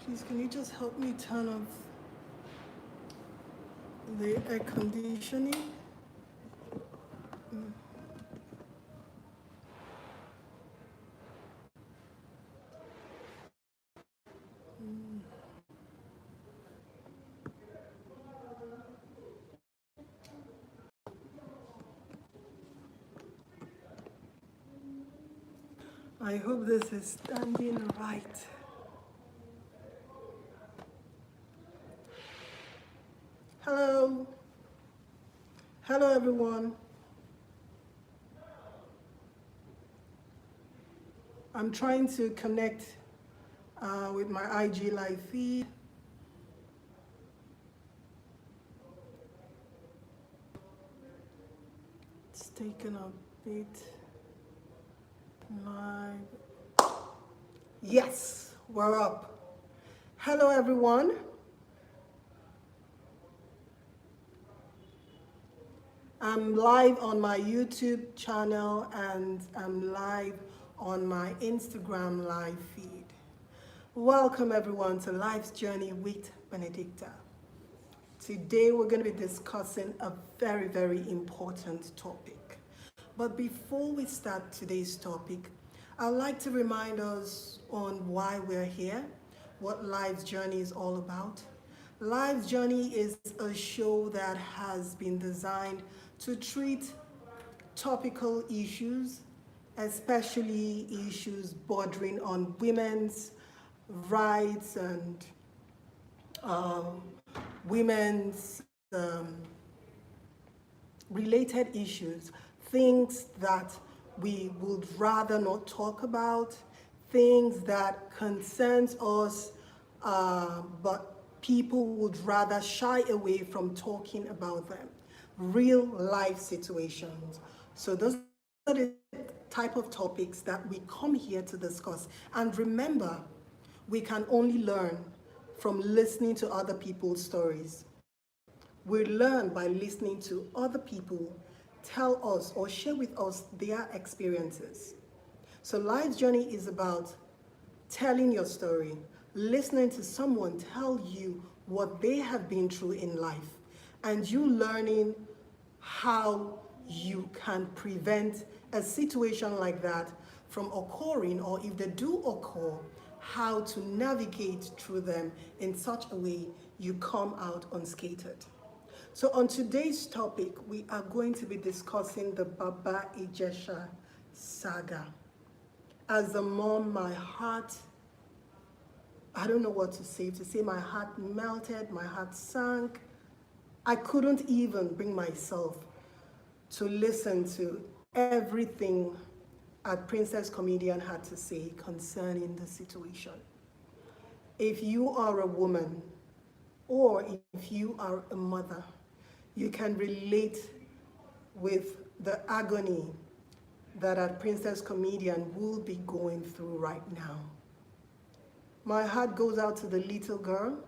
Please, can you just help me turn off the air conditioning? I hope this is standing right. Hello. Hello, everyone. I'm trying to connect with my IG live feed. It's taken a bit live. Yes, we're up. Hello, everyone. I'm live on my YouTube channel and I'm live on my Instagram live feed. Welcome everyone to Life's Journey with Benedicta. Today we're going to be discussing a very, very important topic. But before we start today's topic, I'd like to remind us on why we're here, what Life's Journey is all about. Life's Journey is a show that has been designed to treat topical issues, especially issues bordering on women's rights and women's related issues, things that we would rather not talk about, things that concerns us, but people would rather shy away from talking about them. Real life situations. So those are the type of topics that we come here to discuss. And remember, we can only learn from listening to other people's stories. We learn by listening to other people tell us or share with us their experiences. So Life's Journey is about telling your story, listening to someone tell you what they have been through in life, and you learning how you can prevent a situation like that from occurring, or if they do occur, how to navigate through them in such a way you come out unscathed. So on today's topic, we are going to be discussing the Baba Ijesha saga. As a mom, my heart, I don't know what to say my heart melted, my heart sank. I couldn't even bring myself to listen to everything a Princess Comedian had to say concerning the situation. If you are a woman or if you are a mother, you can relate with the agony that a Princess Comedian will be going through right now. My heart goes out to the little girl.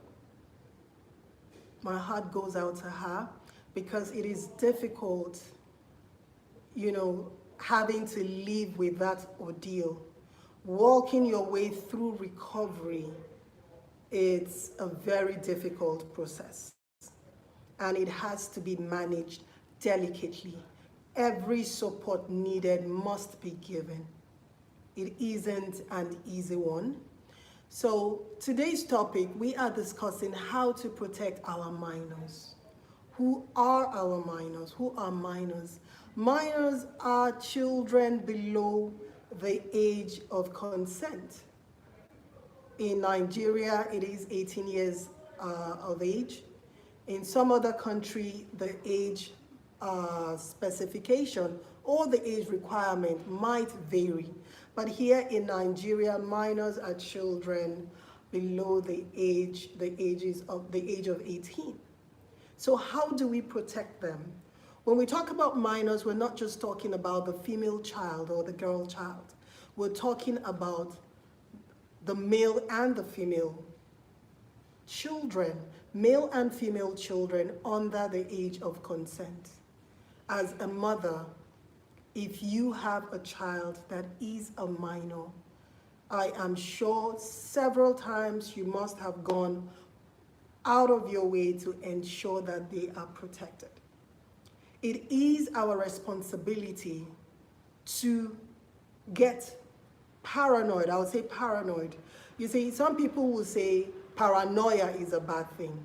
My heart goes out to her because it is difficult, having to live with that ordeal. Walking your way through recovery, it's a very difficult process. And it has to be managed delicately. Every support needed must be given. It isn't an easy one. So today's topic, we are discussing how to protect our minors. Who are our minors? Who are minors? Minors are children below the age of consent. In Nigeria, it is 18 years of age. In some other country, the age specification or the age requirement might vary. But here in Nigeria, minors are children below the age of 18. So how do we protect them? When we talk about minors, we're not just talking about the female child or the girl child. We're talking about the male and the female children, male and female children under the age of consent. As a mother, if you have a child that is a minor, I am sure several times you must have gone out of your way to ensure that they are protected. It is our responsibility to get paranoid. I would say paranoid. You see, some people will say paranoia is a bad thing.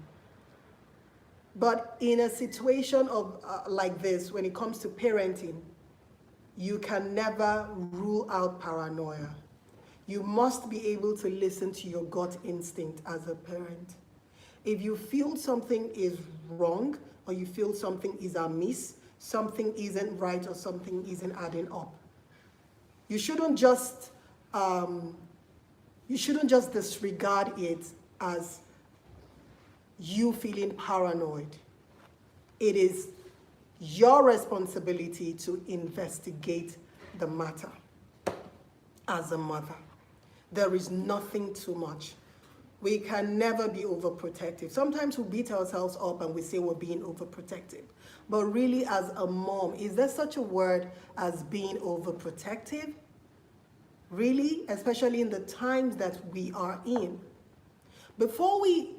But in a situation of like this, when it comes to parenting, you can never rule out paranoia. You must be able to listen to your gut instinct as a parent. If you feel something is wrong, or you feel something is amiss, something isn't right, or something isn't adding up, you shouldn't just disregard it as you feeling paranoid. It is your responsibility to investigate the matter as a mother. There is nothing too much. We can never be overprotective. Sometimes we beat ourselves up and we say we're being overprotective. But really, as a mom, is there such a word as being overprotective? Really? Especially in the times that we are in. Before we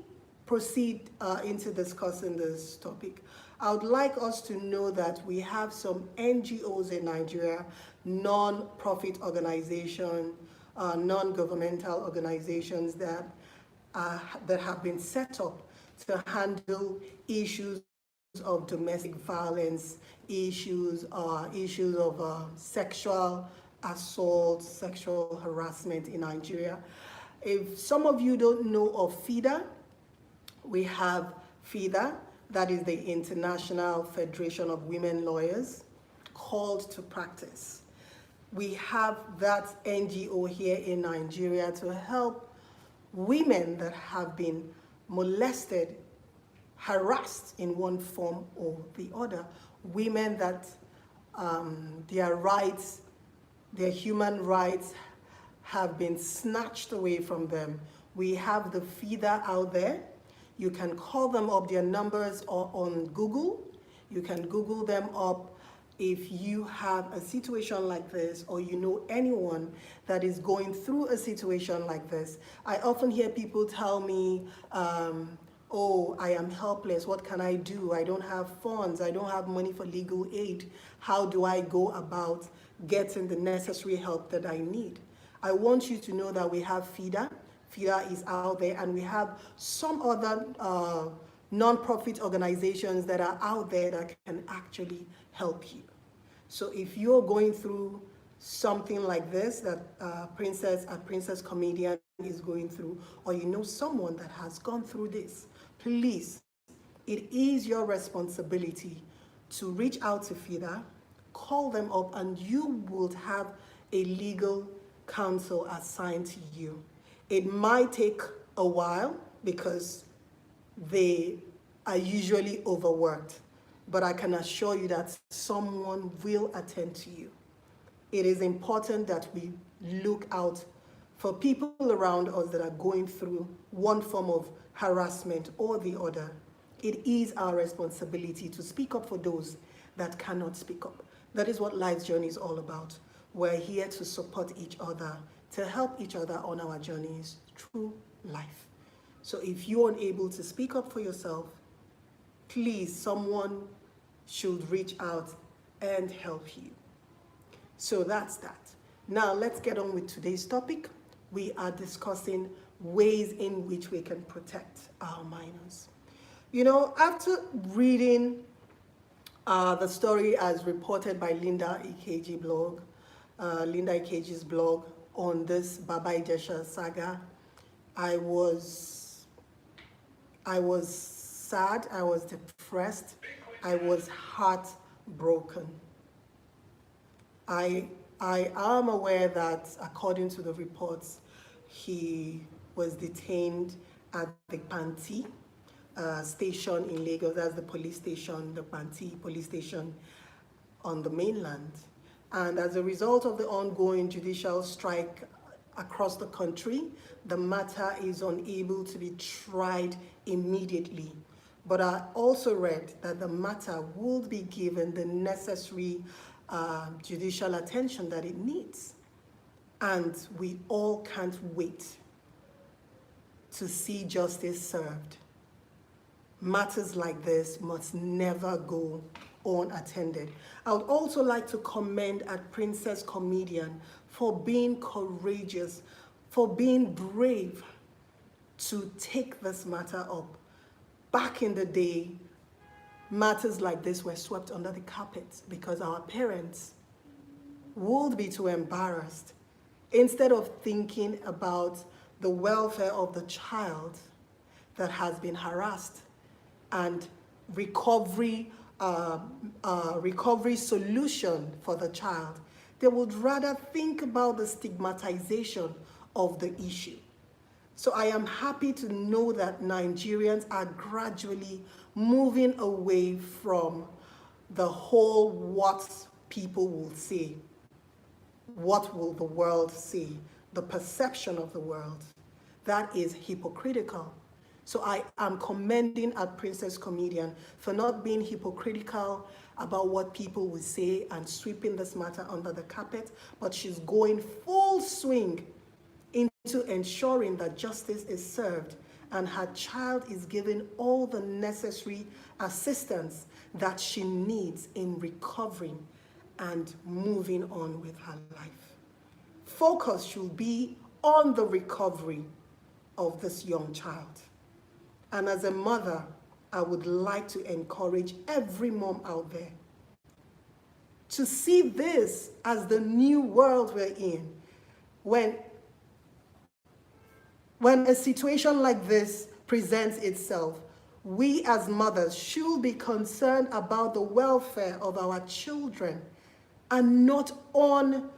proceed into discussing this topic, I would like us to know that we have some NGOs in Nigeria, non-profit organizations, non-governmental organizations that have been set up to handle issues of domestic violence, issues of sexual assault, sexual harassment in Nigeria. If some of you don't know of FIDA, we have FIDA, that is the International Federation of Women Lawyers, called to practice. We have that NGO here in Nigeria to help women that have been molested, harassed in one form or the other, women that their rights, their human rights have been snatched away from them. We have the FIDA out there. You can call them up. Their numbers are on Google. You can Google them up if you have a situation like this, or you know anyone that is going through a situation like this. I often hear people tell me, oh, I am helpless. What can I do? I don't have funds. I don't have money for legal aid. How do I go about getting the necessary help that I need? I want you to know that we have FIDA. FIDA is out there, and we have some other non-profit organizations that are out there that can actually help you. So if you're going through something like this that a princess comedian is going through, or you know someone that has gone through this, please, it is your responsibility to reach out to FIDA, call them up, and you will have a legal counsel assigned to you. It might take a while because they are usually overworked, but I can assure you that someone will attend to you. It is important that we look out for people around us that are going through one form of harassment or the other. It is our responsibility to speak up for those that cannot speak up. That is what life's journey is all about. We're here to support each other, to help each other on our journeys through life. So if you're unable to speak up for yourself, please, someone should reach out and help you. So that's that. Now let's get on with today's topic. We are discussing ways in which we can protect our minors. You know, after reading the story as reported by Linda Ikeji's blog on this Baba Ijesha saga, I was sad, I was depressed, I was heartbroken. I am aware that according to the reports, he was detained at the Panti station in Lagos. That's the police station, the Panti police station on the mainland. And as a result of the ongoing judicial strike across the country, the matter is unable to be tried immediately. But I also read that the matter will be given the necessary judicial attention that it needs. and we all can't wait to see justice served. Matters like this must never go unattended. I would also like to commend at Princess Comedian for being courageous, for being brave to take this matter up. Back in the day, matters like this were swept under the carpet because our parents would be too embarrassed. Instead of thinking about the welfare of the child that has been harassed and recovery solution for the child, they would rather think about the stigmatization of the issue. So I am happy to know that Nigerians are gradually moving away from the whole what people will say, what will the world say, the perception of the world. That is hypocritical. So I am commending at Princess Comedian for not being hypocritical about what people will say and sweeping this matter under the carpet, but she's going full swing into ensuring that justice is served and her child is given all the necessary assistance that she needs in recovering and moving on with her life. Focus should be on the recovery of this young child. And as a mother, I would like to encourage every mom out there to see this as the new world we're in. When a situation like this presents itself, we as mothers should be concerned about the welfare of our children and not on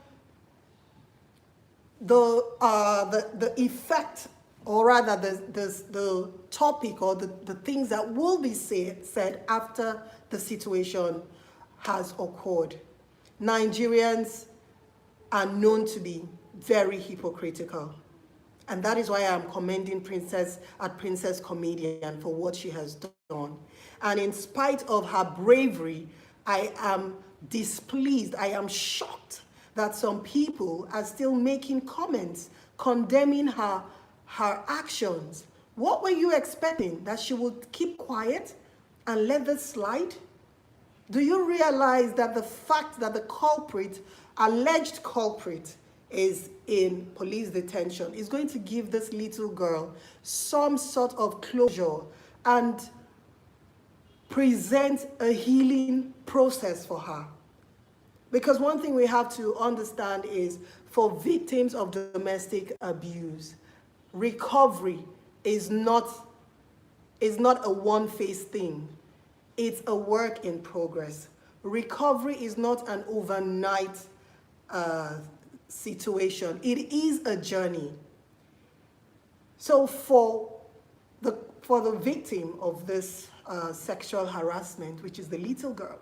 the effect, or rather the topic or the things that will be said after the situation has occurred. Nigerians are known to be very hypocritical. And that is why I'm commending Princess Comedian for what she has done. And in spite of her bravery, I am displeased, I am shocked that some people are still making comments condemning her actions. What were you expecting? That she would keep quiet and let this slide? Do you realize that the fact that the alleged culprit, is in police detention is going to give this little girl some sort of closure and present a healing process for her? Because one thing we have to understand is, for victims of domestic abuse, recovery is not a one-phase thing. It's a work in progress. Recovery is not an overnight situation. It is a journey. So for the victim of this sexual harassment, which is the little girl,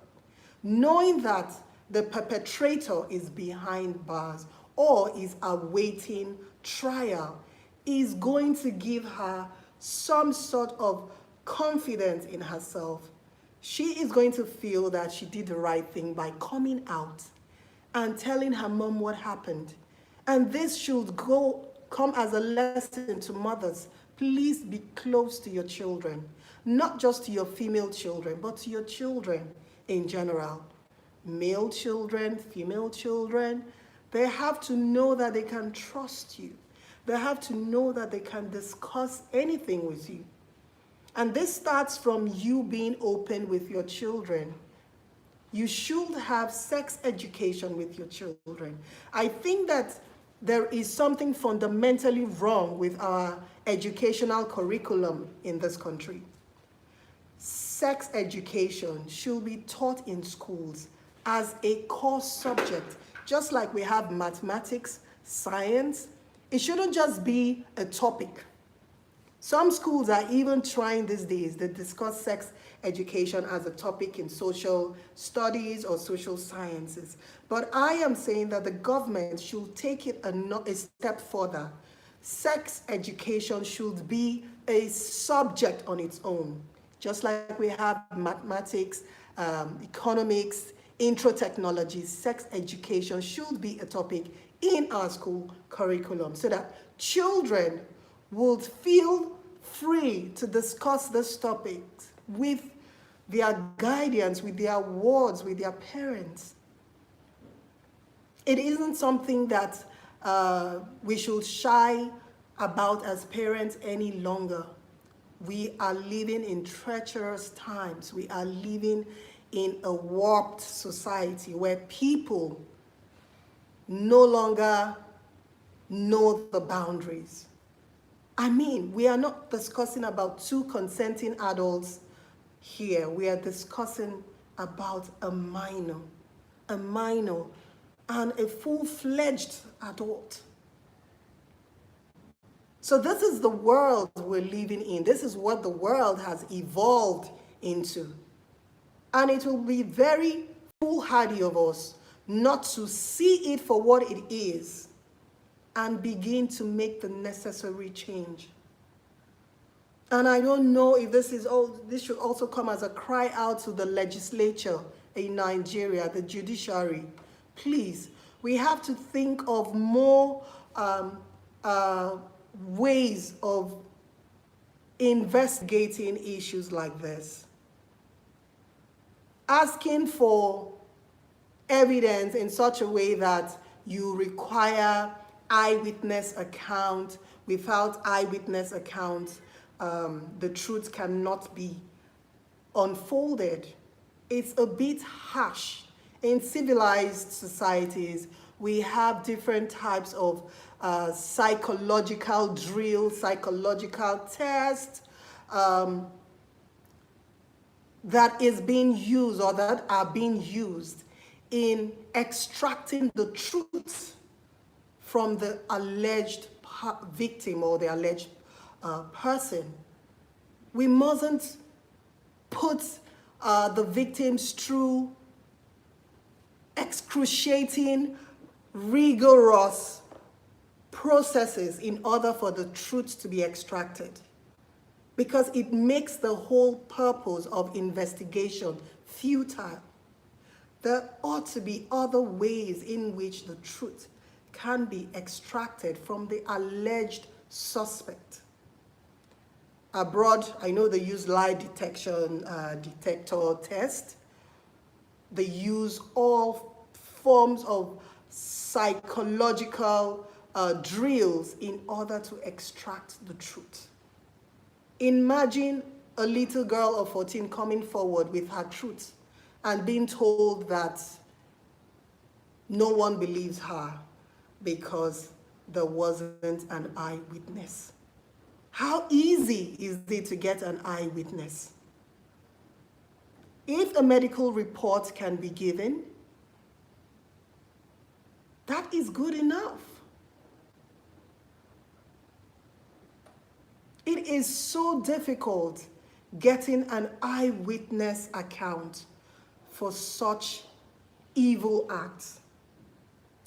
knowing that the perpetrator is behind bars or is awaiting trial, is going to give her some sort of confidence in herself. She is going to feel that she did the right thing by coming out and telling her mom what happened. And this should come as a lesson to mothers. Please be close to your children, not just to your female children, but to your children in general. Male children, female children, they have to know that they can trust you. They have to know that they can discuss anything with you. And this starts from you being open with your children. You should have sex education with your children. I think that there is something fundamentally wrong with our educational curriculum in this country. Sex education should be taught in schools as a core subject, just like we have mathematics, science. It shouldn't just be a topic. Some schools are even trying these days to discuss sex education as a topic in social studies or social sciences. But I am saying that the government should take it a step further. Sex education should be a subject on its own, just like we have mathematics, economics, intro technology, sex education should be a topic in our school curriculum so that children would feel free to discuss this topic with their guardians, with their wards, with their parents. It isn't something that we should shy about as parents any longer. We are living in treacherous times. We are living in a warped society where people no longer know the boundaries. I mean, we are not discussing about two consenting adults here. We are discussing about a minor and a full-fledged adult. So this is the world we're living in. This is what the world has evolved into. And it will be very foolhardy of us not to see it for what it is and begin to make the necessary change. And I don't know if this should also come as a cry out to the legislature in Nigeria, the judiciary. Please, we have to think of more ways of investigating issues like this. Asking for evidence in such a way that you require eyewitness account. Without eyewitness account, the truth cannot be unfolded. It's a bit harsh. In civilized societies, we have different types of psychological drills, psychological tests that is being used or that are being used in extracting the truth from the alleged victim or the alleged person. We mustn't put the victims through excruciating, rigorous processes in order for the truth to be extracted, because it makes the whole purpose of investigation futile. There ought to be other ways in which the truth can be extracted from the alleged suspect. Abroad, I know they use lie detector test. They use all forms of psychological drills in order to extract the truth. Imagine a little girl of 14 coming forward with her truth and being told that no one believes her because there wasn't an eyewitness. How easy is it to get an eyewitness? If a medical report can be given, that is good enough. It is so difficult getting an eyewitness account for such evil acts,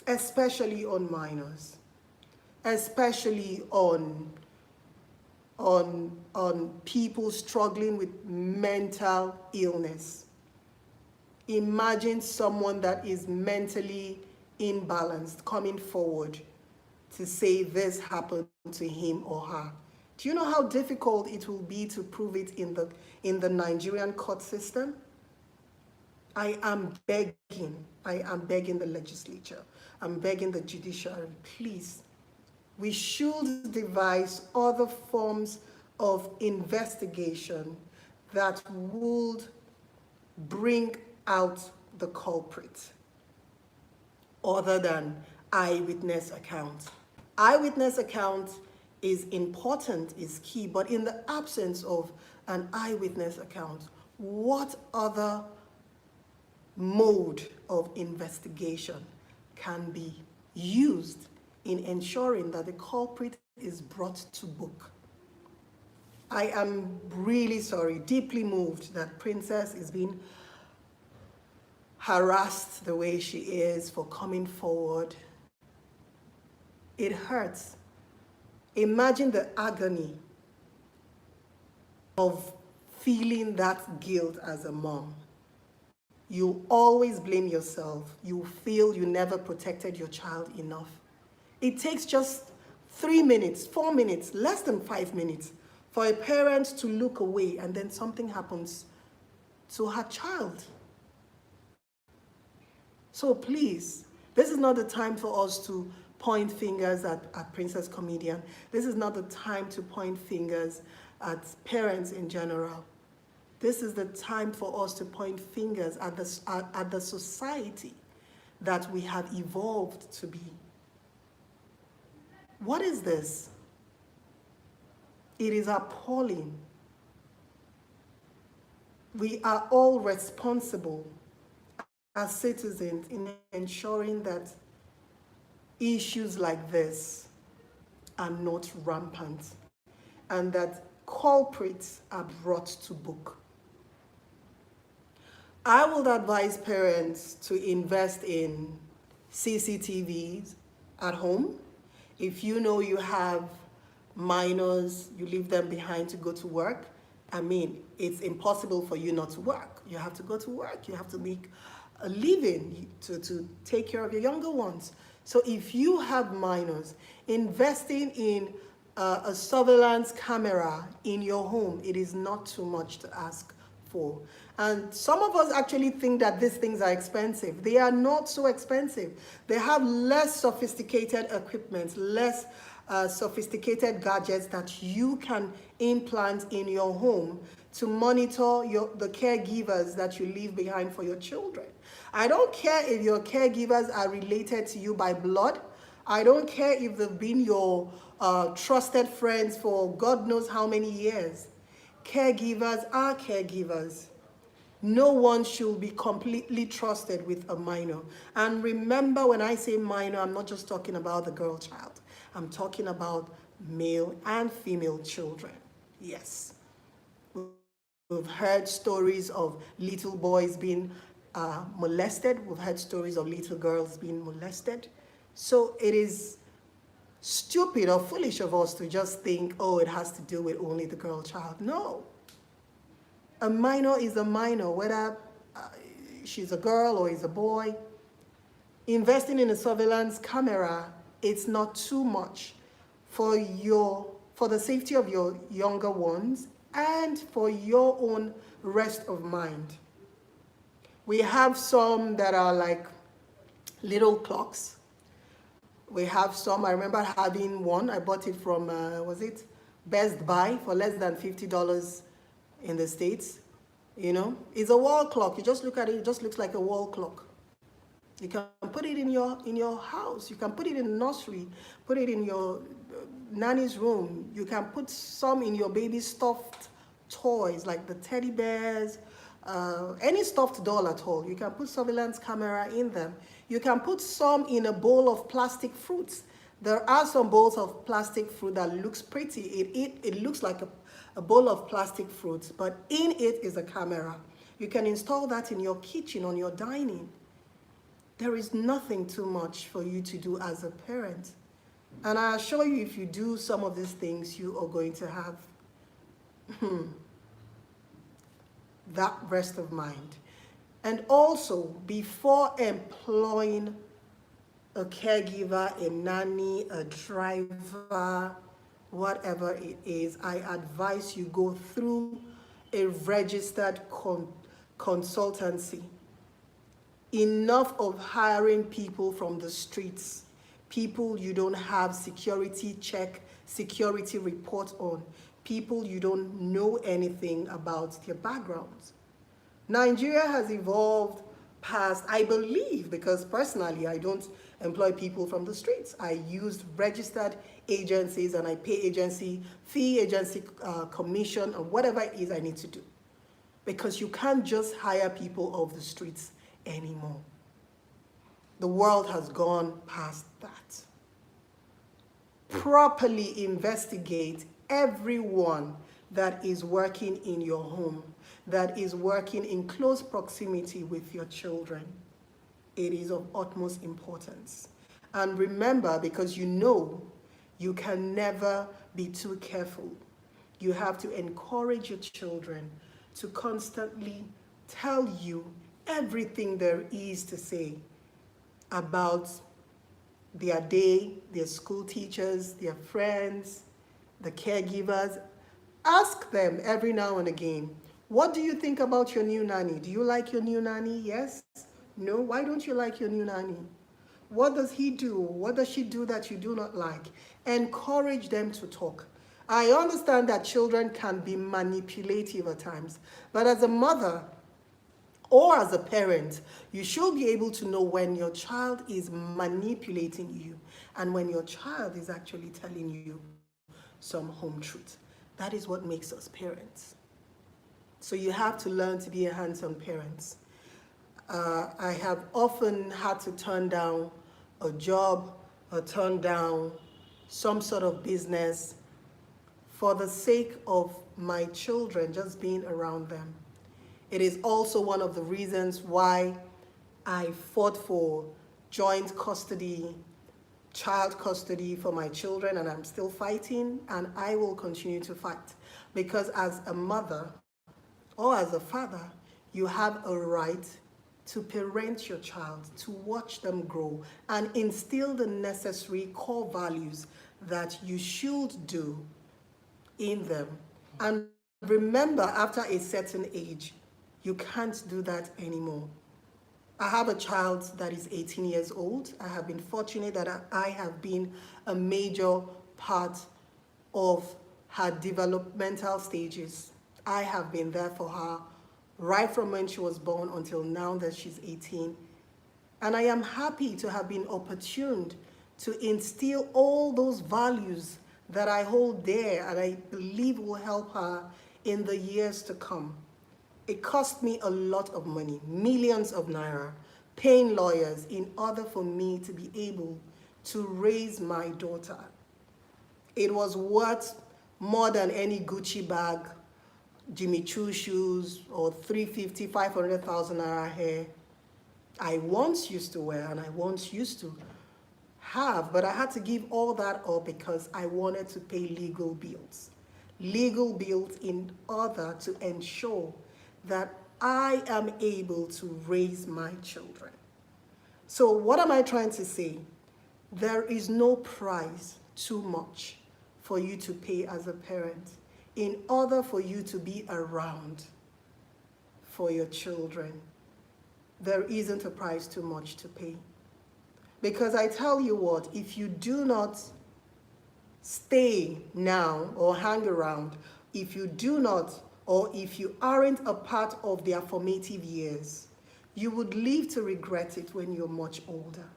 especially on minors, especially on people struggling with mental illness. Imagine someone that is mentally imbalanced coming forward to say this happened to him or her. Do you know how difficult it will be to prove it in the Nigerian court system? I am begging the legislature, I'm begging the judiciary, please, we should devise other forms of investigation that would bring out the culprit other than eyewitness account. Eyewitness account is important, is key, but in the absence of an eyewitness account, what other mode of investigation can be used in ensuring that the culprit is brought to book? I am really sorry, deeply moved that Princess is being harassed the way she is for coming forward. It hurts. Imagine the agony of feeling that guilt as a mom. You always blame yourself. You feel you never protected your child enough. It takes just 3 minutes, 4 minutes, less than 5 minutes for a parent to look away and then something happens to her child. So please, this is not the time for us to point fingers at Princess Comedian. This is not the time to point fingers at parents in general. This is the time for us to point fingers at the society that we have evolved to be. What is this? It is appalling. We are all responsible as citizens in ensuring that issues like this are not rampant and that culprits are brought to book. I would advise parents to invest in CCTVs at home. If you know you have minors, you leave them behind to go to work, I mean, it's impossible for you not to work. You have to go to work. You have to make a living to take care of your younger ones. So if you have minors, investing in a surveillance camera in your home, it is not too much to ask for. And some of us actually think that these things are expensive. They are not so expensive. They have less sophisticated equipment, less sophisticated gadgets that you can implant in your home to monitor the caregivers that you leave behind for your children. I don't care if your caregivers are related to you by blood. I don't care if they've been your trusted friends for God knows how many years. Caregivers are caregivers. No one should be completely trusted with a minor. And remember, when I say minor, I'm not just talking about the girl child. I'm talking about male and female children. Yes. We've heard stories of little boys being molested. We've heard stories of little girls being molested. So it is stupid or foolish of us to just think, oh, it has to do with only the girl child. No. A minor is a minor, whether she's a girl or is a boy. Investing in a surveillance camera, it's not too much for the safety of your younger ones and for your own rest of mind. We have some that are like little clocks. We have some, I remember having one, I bought it from, was it Best Buy for less than $50 in the States. You know, it's a wall clock. You just look at it, it just looks like a wall clock. You can put it in your house. You can put it in the nursery, put it in your nanny's room. You can put some in your baby's stuffed toys, like the teddy bears, any stuffed doll at all. You can put surveillance camera in them. You can put some in a bowl of plastic fruits. There are some bowls of plastic fruit that looks pretty. It looks like a bowl of plastic fruits, but in it is a camera. You can install that in your kitchen, on your dining. There is nothing too much for you to do as a parent. And I assure you, if you do some of these things, you are going to have that rest of mind. And also, before employing a caregiver, a nanny, a driver, whatever it is, I advise you go through a registered consultancy. Enough of hiring people from the streets, people you don't have security check, security report on, people you don't know anything about their backgrounds. Nigeria has evolved past, I believe, because personally I don't employ people from the streets. I use registered agencies and I pay agency fee, agency commission, or whatever it is I need to do. Because you can't just hire people off the streets anymore. The world has gone past that. Properly investigate everyone that is working in your home, that is working in close proximity with your children. It is of utmost importance. And remember, because you know you can never be too careful, you have to encourage your children to constantly tell you everything there is to say about their day, their school teachers, their friends, the caregivers. Ask them every now and again, what do you think about your new nanny? Do you like your new nanny? Yes? No? Why don't you like your new nanny? What does he do? What does she do that you do not like? Encourage them to talk. I understand that children can be manipulative at times, but as a mother or as a parent, you should be able to know when your child is manipulating you and when your child is actually telling you some home truth. That is what makes us parents. So you have to learn to be a hands-on parent. I have often had to turn down a job or turn down some sort of business for the sake of my children, just being around them. It is also one of the reasons why I fought for joint custody, child custody for my children, and I'm still fighting, and I will continue to fight. Because as a mother or as a father, you have a right to parent your child, to watch them grow, and instill the necessary core values that you should do in them. And remember, after a certain age, you can't do that anymore. I have a child that is 18 years old. I have been fortunate that I have been a major part of her developmental stages. I have been there for her right from when she was born until now that she's 18. And I am happy to have been opportuned to instill all those values that I hold dear and I believe will help her in the years to come. It cost me a lot of money, millions of naira, paying lawyers in order for me to be able to raise my daughter. It was worth more than any Gucci bag, Jimmy Choo shoes, or 350, 500,000 naira hair I once used to wear and I once used to have, but I had to give all that up because I wanted to pay legal bills. Legal bills in order to ensure that I am able to raise my children. So what am I trying to say? There is no price too much for you to pay as a parent in order for you to be around for your children. There isn't a price too much to pay. Because I tell you what, if you do not stay now or hang around, if you do not, or if you aren't a part of their formative years, you would live to regret it when you're much older.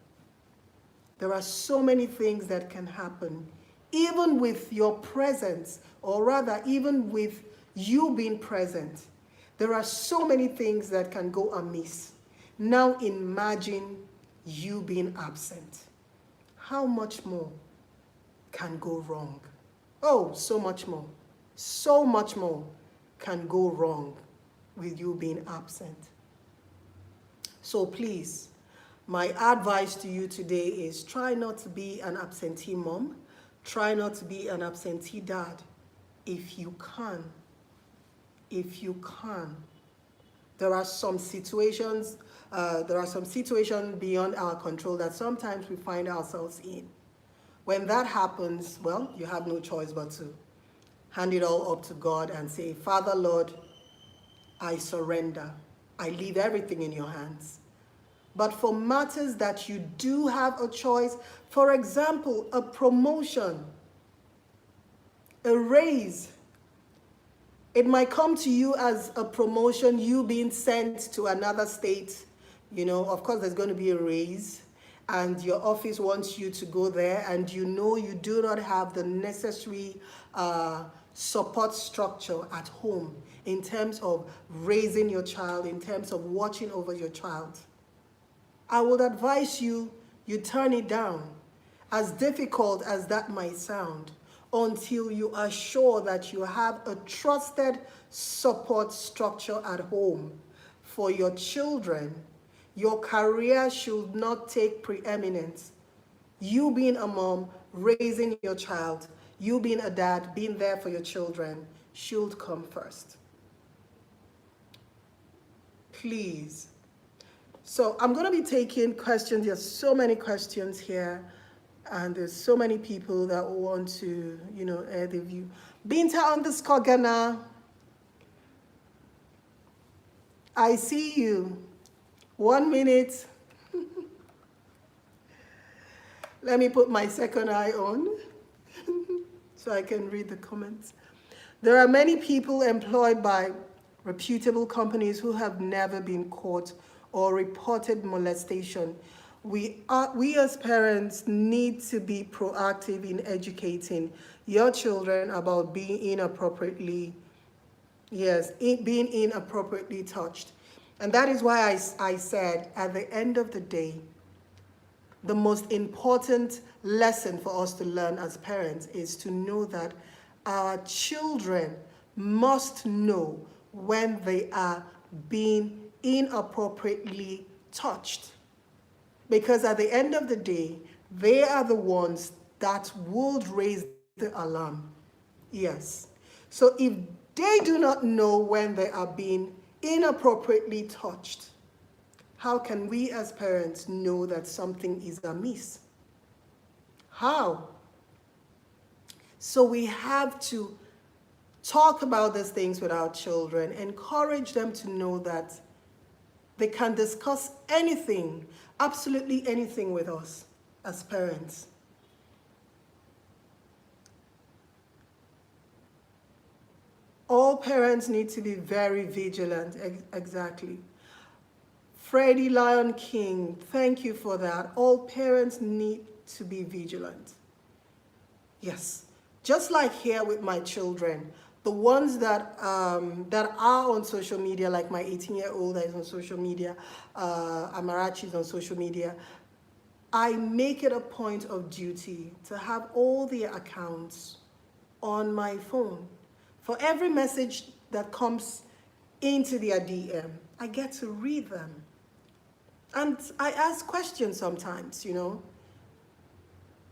There are so many things that can happen, even with your presence, or rather, even with you being present. There are so many things that can go amiss. Now imagine you being absent. How much more can go wrong? Oh, so much more. So much more can go wrong with you being absent. So please, my advice to you today is try not to be an absentee mom. Try not to be an absentee dad if you can. If you can. There are some situations beyond our control that sometimes we find ourselves in. When that happens, well, you have no choice but to hand it all up to God and say, Father, Lord, I surrender. I leave everything in your hands. But for matters that you do have a choice, for example, a promotion, a raise, it might come to you as a promotion, you being sent to another state. You know, of course, there's going to be a raise, and your office wants you to go there, and you know you do not have the necessary support structure at home in terms of raising your child, in terms of watching over your child. I would advise you turn it down, as difficult as that might sound, until you are sure that you have a trusted support structure at home for your children. Your career should not take preeminence. You being a mom, raising your child, you being a dad, being there for your children, should come first. Please, So I'm going to be taking questions. There's so many questions here, and there's so many people that want to, air their view. Binta_Ghana, I see you. 1 minute. Let me put my second eye on so I can read the comments. There are many people employed by reputable companies who have never been caught or reported molestation. We as parents need to be proactive in educating your children about being inappropriately touched. And that is why I said at the end of the day, the most important lesson for us to learn as parents is to know that our children must know when they are being inappropriately touched. Because at the end of the day, they are the ones that would raise the alarm. Yes. So if they do not know when they are being inappropriately touched, how can we as parents know that something is amiss? How? So we have to talk about these things with our children, encourage them to know that they can discuss anything, absolutely anything with us as parents. All parents need to be very vigilant, exactly. Freddie Lion King, thank you for that. All parents need to be vigilant. Yes, just like here with my children, the ones that are on social media, like my 18-year-old that is on social media, Amarachi is on social media, I make it a point of duty to have all their accounts on my phone. For every message that comes into their DM, I get to read them. And I ask questions sometimes,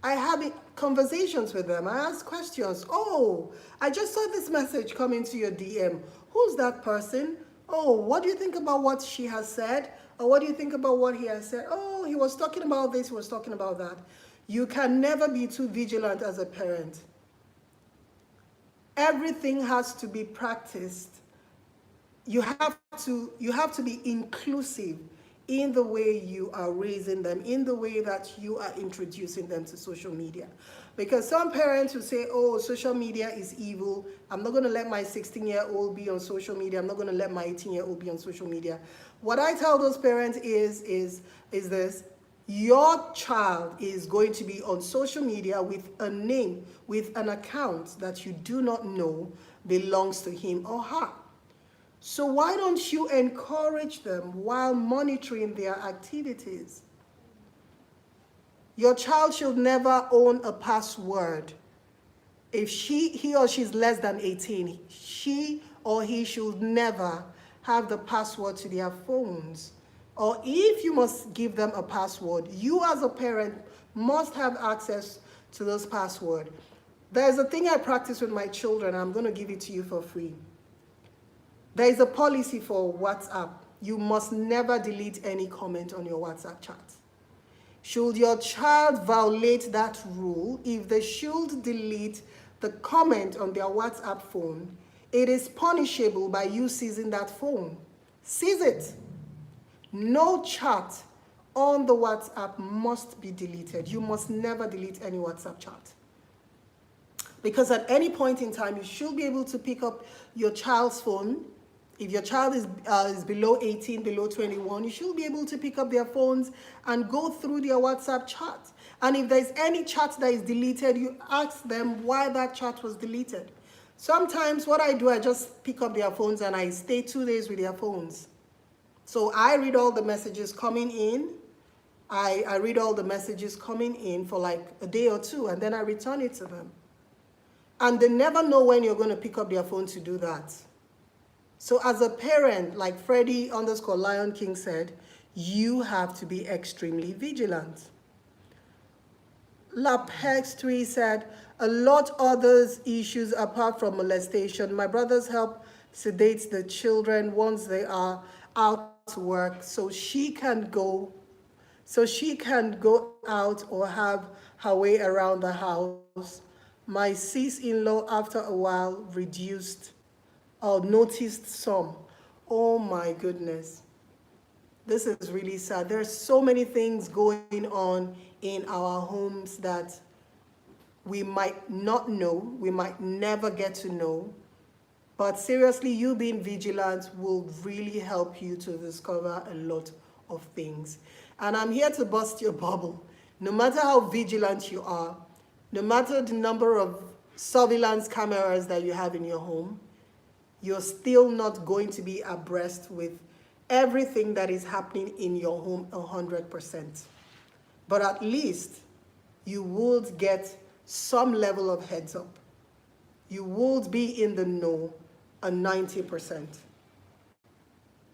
I have conversations with them. I ask questions. Oh, I just saw this message come into your DM. Who's that person? Oh, what do you think about what she has said? Or what do you think about what he has said? Oh, he was talking about this, he was talking about that. You can never be too vigilant as a parent. Everything has to be practiced. You have to be inclusive in the way you are raising them, in the way that you are introducing them to social media. Because some parents will say, oh, social media is evil. I'm not going to let my 16-year-old be on social media. I'm not going to let my 18-year-old be on social media. What I tell those parents is this: your child is going to be on social media with a name, with an account that you do not know belongs to him or her. So why don't you encourage them while monitoring their activities? Your child should never own a password. If he or she is less than 18, she or he should never have the password to their phones. Or if you must give them a password, you as a parent must have access to those passwords. There's a thing I practice with my children. I'm going to give it to you for free. There is a policy for WhatsApp. You must never delete any comment on your WhatsApp chat. Should your child violate that rule, if they should delete the comment on their WhatsApp phone, it is punishable by you seizing that phone. Seize it. No chat on the WhatsApp must be deleted. You must never delete any WhatsApp chat. Because at any point in time, you should be able to pick up your child's phone. If your child is below 18, below 21, you should be able to pick up their phones and go through their WhatsApp chat. And if there's any chat that is deleted, you ask them why that chat was deleted. Sometimes what I do, I just pick up their phones and I stay 2 days with their phones. So I read all the messages coming in. I read all the messages coming in for like a day or two, and then I return it to them. And they never know when you're going to pick up their phone to do that. So as a parent, like Freddie_Lion King said, you have to be extremely vigilant. Lapex3 said, a lot others issues apart from molestation. My brothers help sedate the children once they are out work so she can go out or have her way around the house. My sis-in-law, after a while, reduced or noticed some. Oh my goodness. This is really sad. There's so many things going on in our homes that we might not know, we might never get to know. But seriously, you being vigilant will really help you to discover a lot of things. And I'm here to bust your bubble. No matter how vigilant you are, no matter the number of surveillance cameras that you have in your home, you're still not going to be abreast with everything that is happening in your home 100%. But at least you would get some level of heads up. You would be in the know a 90%.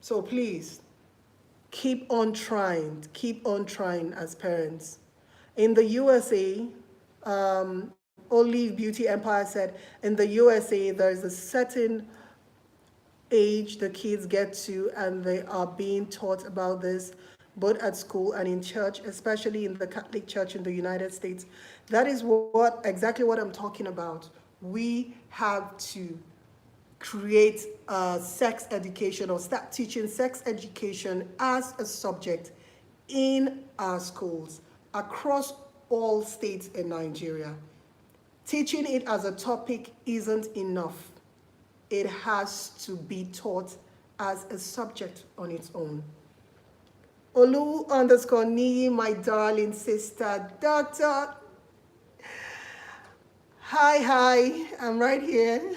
So please, keep on trying as parents. In the USA, Olive Beauty Empire said, in the USA, there's a certain age the kids get to, and they are being taught about this both at school and in church, especially in the Catholic Church in the United States. That is exactly what I'm talking about. We have to create sex education or start teaching sex education as a subject in our schools across all states in Nigeria. Teaching it as a topic isn't enough. It has to be taught as a subject on its own. Olu_Nii, my darling sister, Doctor. Hi, I'm right here.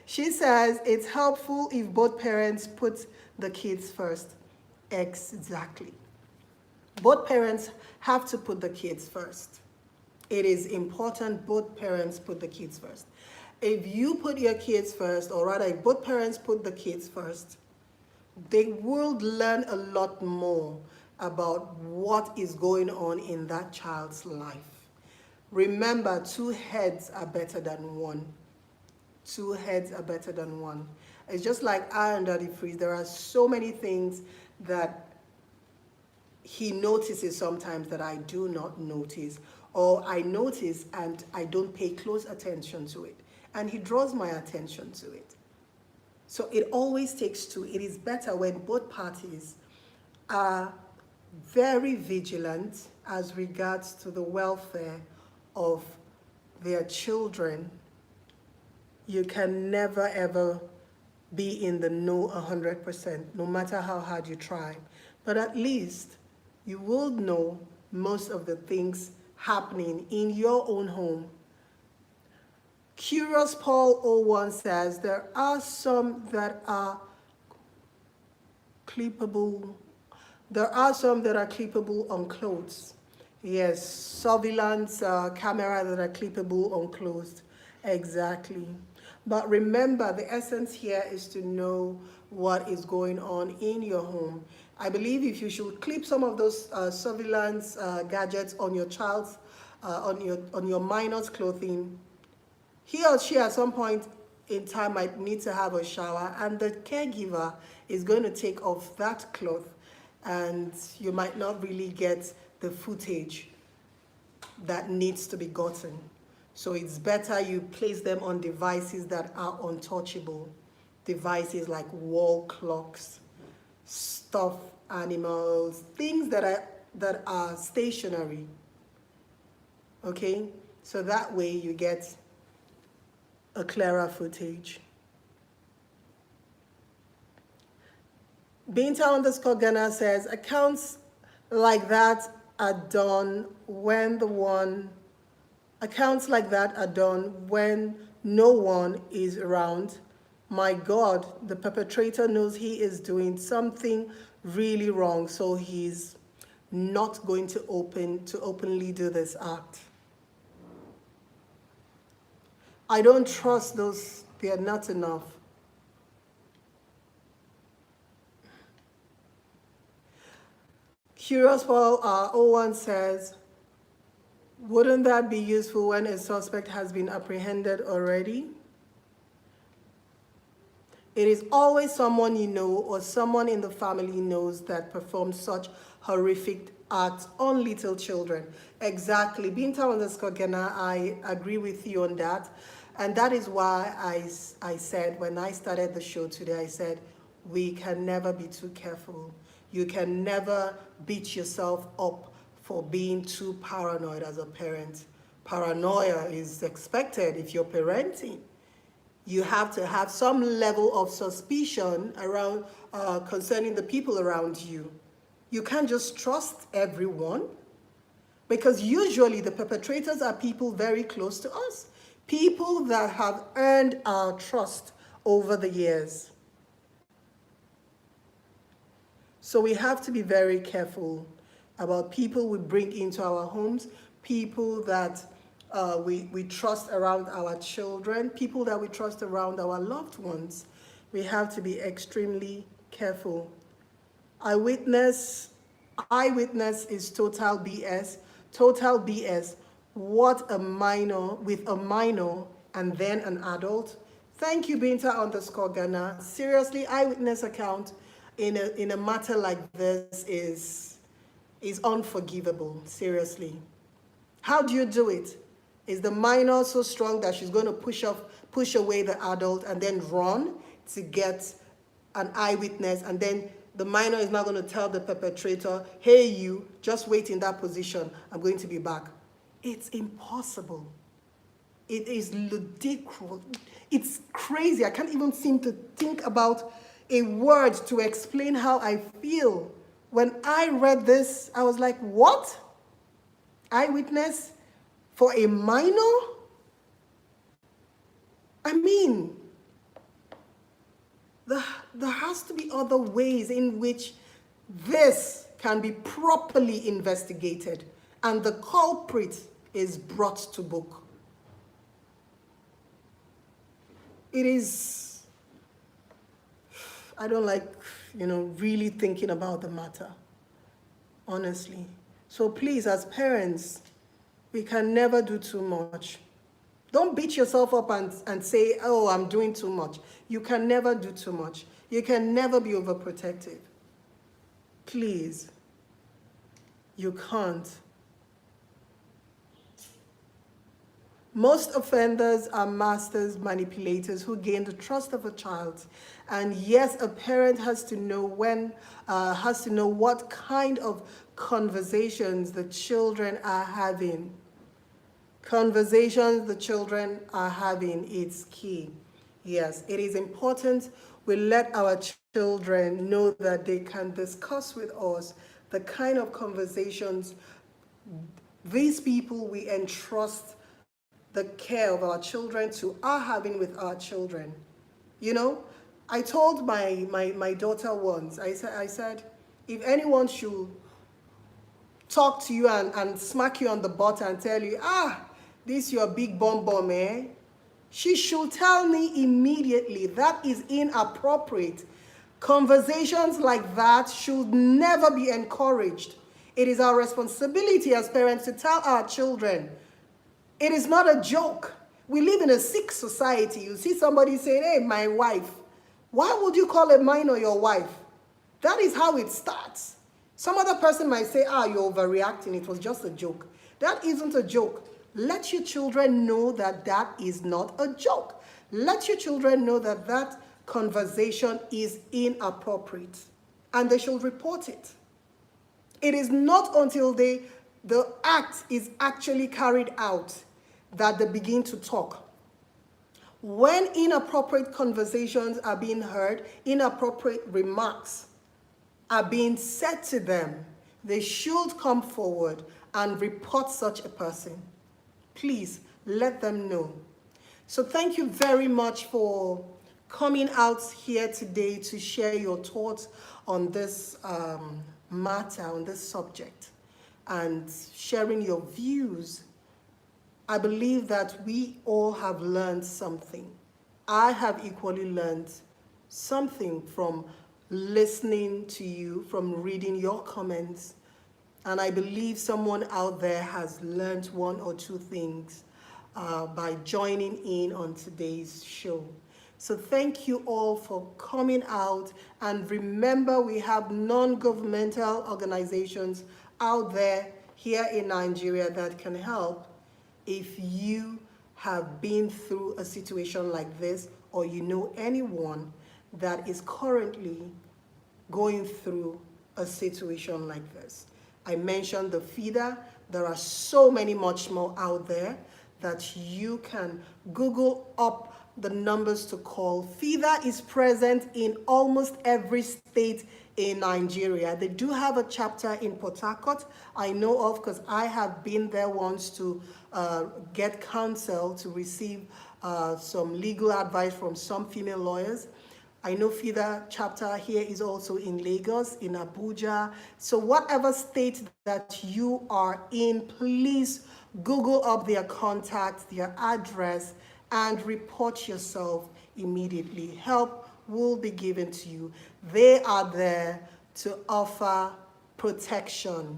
She says it's helpful if both parents put the kids first. Exactly. Both parents have to put the kids first. It is important both parents put the kids first. If you put your kids first, or rather if both parents put the kids first, they will learn a lot more about what is going on in that child's life. Remember, 2 heads are better than 1. 2 heads are better than 1. It's just like I and Daddy Freeze. There are so many things that he notices sometimes that I do not notice, or I notice and I don't pay close attention to it, and he draws my attention to it. So it always takes 2. It is better when both parties are very vigilant as regards to the welfare of their children. You can never ever be in the know 100%, no matter how hard you try. But at least you will know most of the things happening in your own home. Curious Paul 01 says there are some that are clippable. There are some that are clippable on clothes. Yes, surveillance camera that are clippable on clothes. Exactly. But remember, the essence here is to know what is going on in your home. I believe if you should clip some of those surveillance gadgets on your child's, on your minor's clothing, he or she at some point in time might need to have a shower, and the caregiver is going to take off that cloth, and you might not really get the footage that needs to be gotten. So it's better you place them on devices that are untouchable. Devices like wall clocks, stuffed animals, things that are stationary. Okay? So that way you get a clearer footage. Binta_Ghana says accounts like that are done when no one is around. My God, the perpetrator knows he is doing something really wrong, so he's not going to openly do this act. I don't trust those. They are not enough. Curious Paul 01 says, wouldn't that be useful when a suspect has been apprehended already? It is always someone you know or someone in the family knows that performs such horrific acts on little children. Exactly. Binta_Ghana, I agree with you on that. And that is why I said, when I started the show today, I said, we can never be too careful. You can never beat yourself up for being too paranoid as a parent. Paranoia is expected if you're parenting. You have to have some level of suspicion around concerning the people around you. You can't just trust everyone, because usually the perpetrators are people very close to us, people that have earned our trust over the years. So we have to be very careful about people we bring into our homes, people that we trust around our children, people that we trust around our loved ones. We have to be extremely careful. Eyewitness is total BS. Total BS. What a minor with a minor and then an adult. Thank you, Binta_Ghana. Seriously, eyewitness account in a matter like this is unforgivable. Seriously. How do you do it? Is the minor so strong that she's going to push away the adult and then run to get an eyewitness, and then the minor is not going to tell the perpetrator, hey, you, just wait in that position, I'm going to be back? It's impossible. It is ludicrous. It's crazy. I can't even seem to think about a word to explain how I feel. When I read this, I was like, what? Eyewitness for a minor? I mean, there has to be other ways in which this can be properly investigated and the culprit is brought to book. It is, I don't like, really thinking about the matter, honestly. So please, as parents, we can never do too much. Don't beat yourself up and say, oh, I'm doing too much. You can never do too much. You can never be overprotective. Please, you can't. Most offenders are masters manipulators who gain the trust of a child. And yes, a parent has to know what kind of conversations the children are having. Conversations the children are having, it's key. Yes, it is important we let our children know that they can discuss with us the kind of conversations these people we entrust the care of our children to are having with our children. I told my daughter once, I said, if anyone should talk to you and smack you on the butt and tell you, this your big bomb, eh? She should tell me immediately that is inappropriate. Conversations like that should never be encouraged. It is our responsibility as parents to tell our children. It is not a joke. We live in a sick society. You see somebody saying, hey, my wife. Why would you call a minor your wife? That is how it starts. Some other person might say, you're overreacting. It was just a joke. That isn't a joke. Let your children know that that is not a joke. Let your children know that that conversation is inappropriate and they should report it. It is not until the act is actually carried out that they begin to talk. When inappropriate conversations are being heard, inappropriate remarks are being said to them, they should come forward and report such a person. Please let them know. So thank you very much for coming out here today to share your thoughts on this matter, on this subject, and sharing your views. I believe that we all have learned something. I have equally learned something from listening to you, from reading your comments. And I believe someone out there has learned one or two things by joining in on today's show. So thank you all for coming out. And remember, we have non-governmental organizations out there here in Nigeria that can help if you have been through a situation like this, or you know anyone that is currently going through a situation like this. I mentioned the feeder. There are so many much more out there that you can Google up the numbers to call. FIDA is present in almost every state in Nigeria. They do have a chapter in Port Harcourt, I know of, because I have been there once to get counsel, to receive some legal advice from some female lawyers. I know FIDA chapter here is also in Lagos, in Abuja. So whatever state that you are in, please Google up their contact, their address, and report yourself immediately. Help will be given to you. They are there to offer protection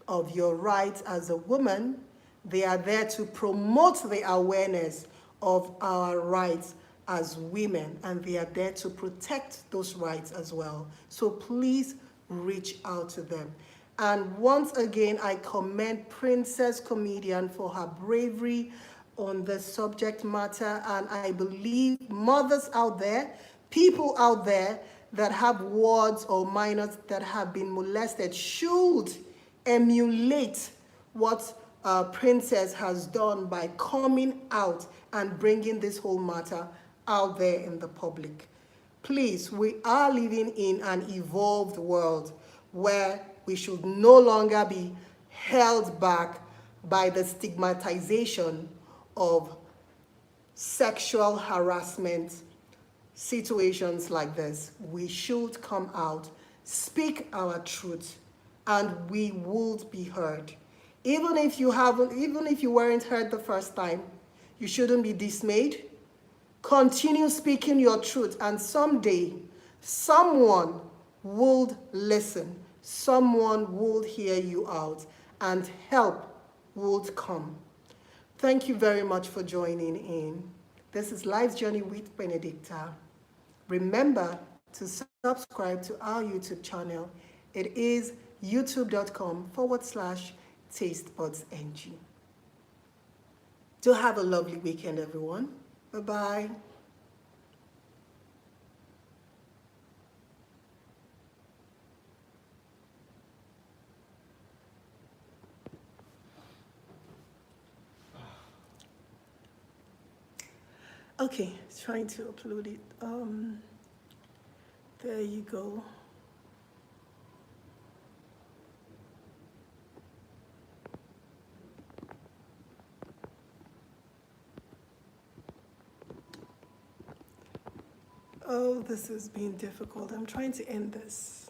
of your rights as a woman. They are there to promote the awareness of our rights as women, and they are there to protect those rights as well. So please reach out to them. And once again, I commend Princess Comedian for her bravery on the subject matter, and I believe mothers out there, people out there that have wards or minors that have been molested should emulate what Princess has done by coming out and bringing this whole matter out there in the public. Please, we are living in an evolved world where we should no longer be held back by the stigmatization of sexual harassment situations like this. We should come out, speak our truth, and we would be heard. Even if you weren't heard the first time, you shouldn't be dismayed. Continue speaking your truth, and someday someone would listen, someone would hear you out, and help would come. Thank you very much for joining in. This is Life's Journey with Benedicta. Remember to subscribe to our YouTube channel. It is youtube.com/tastebudzng. Do have a lovely weekend, everyone. Bye-bye. Okay, trying to upload it. There you go. Oh, this is being difficult. I'm trying to end this.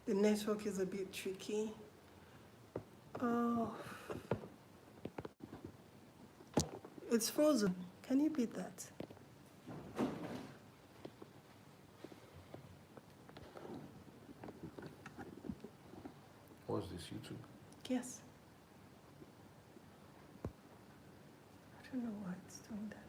The network is a bit tricky. Oh, it's frozen. Can you beat that? What's this, YouTube? Yes. I don't know why it's doing that.